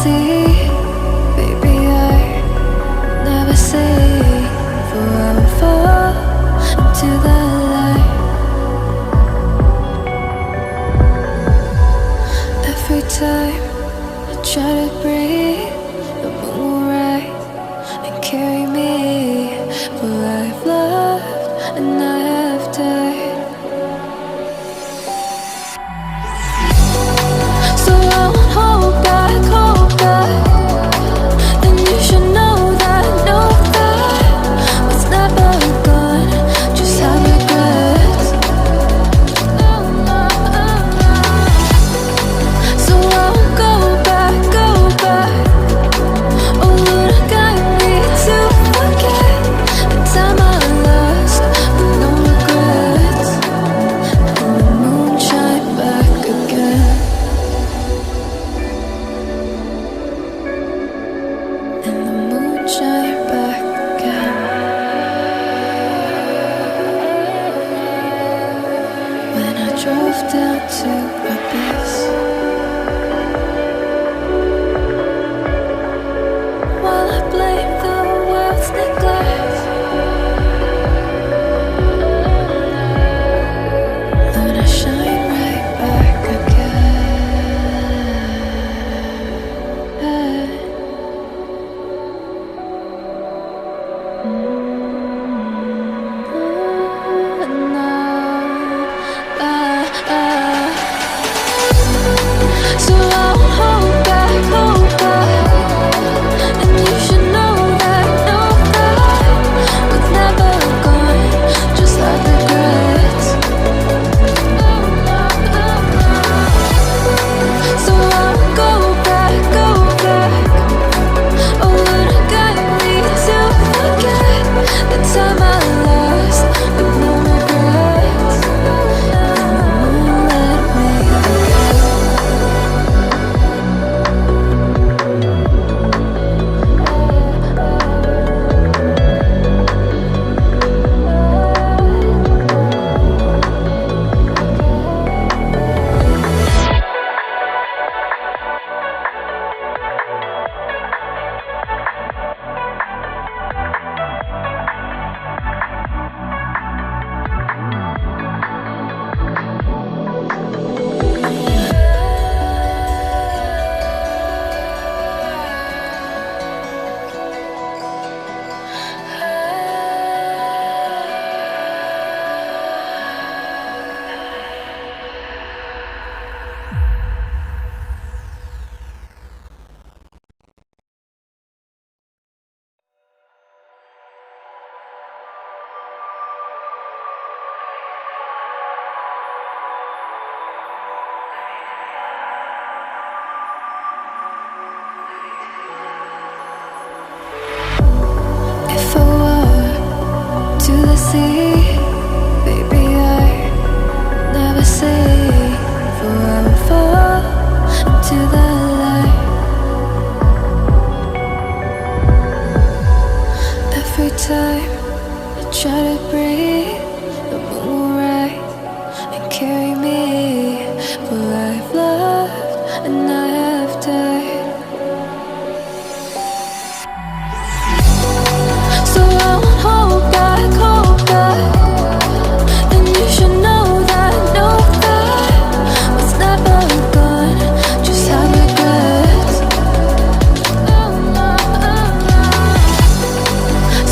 sea, baby, I never say, for I will fall into the light. Every time I try to breathe, the moon will rise and carry me, for I've loved and I have died. So I won't hold back, and you should know that what's never gone, just have regrets. So I won't go back, oh Lord, I got me to forget the time I lost with no regrets, and the moon shine back again. And the moon shine back again. When I drove down to my base, while I blame the world's neglect, Lord, I shine right back again. So I won't hold back, and you should know that what's never gone, just like regrets. So I won't go back, oh Lord, I got me to forget the time I lost with no regrets, and the moon let me forget. If I walk to the sea, baby, I never say, for I will fall into the light. Every time I try to breathe, the moon will rise and carry me, for I've loved and I have died. So I won't hold back, and you should know that what's never gone, just have regrets.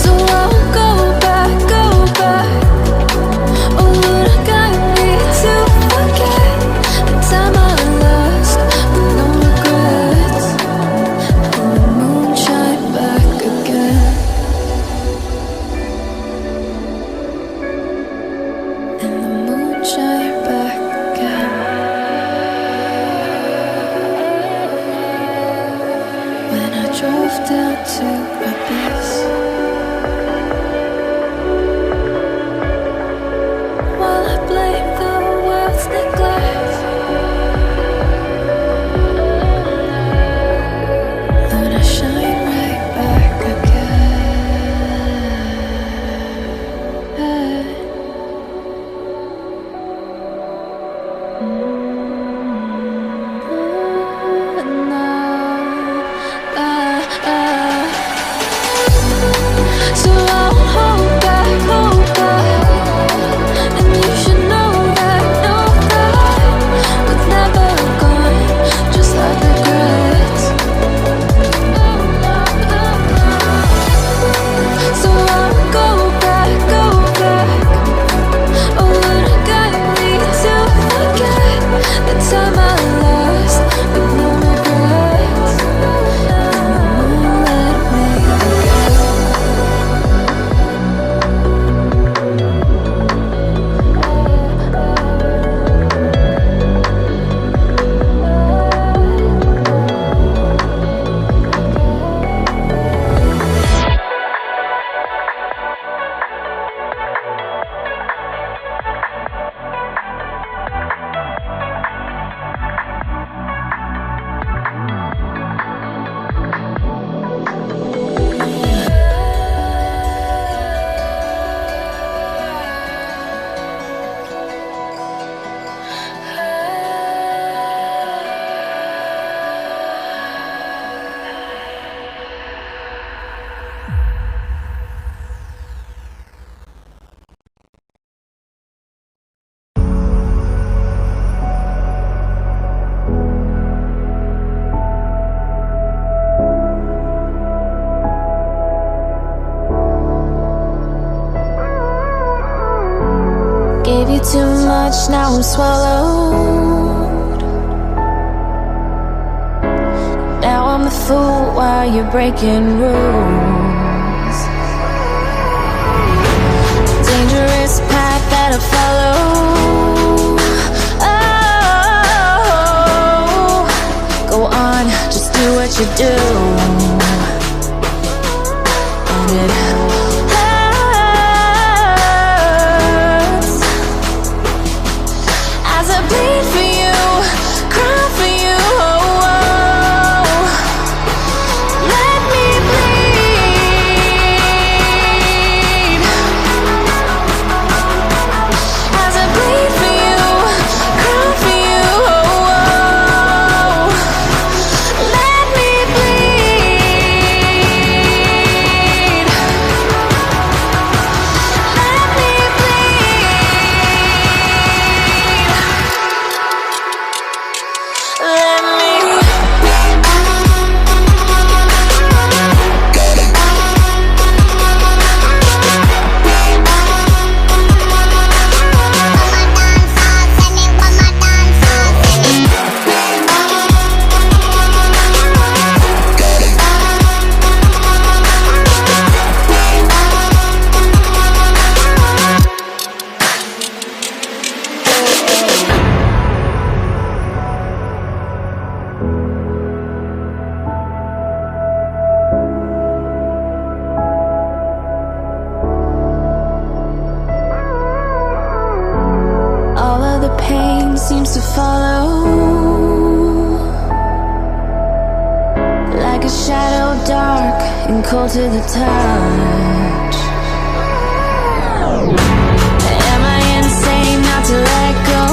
So I won't go back, oh Lord, I got me to forget the time I lost with no regrets, and the moon shine back again. And the moon shine back again. When I drove down to my base, while I blame the world's neglect, Lord, I shine right back again. you too much, now I'm swallowed. Now I'm the fool while you're breaking rules. Dangerous path that I follow. Oh, go on, just do what you do. And it hurts as I bleed for you, cry for you. Oh, oh. Let me bleed as I bleed for you, cry for you. Oh, oh. Let me bleed. Let me bleed. Let me. All of the pain seems to follow, like a shadow, dark and cold to the touch. Am I insane not to let go?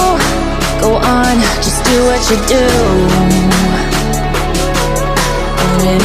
Oh, go on, just do what you do. And it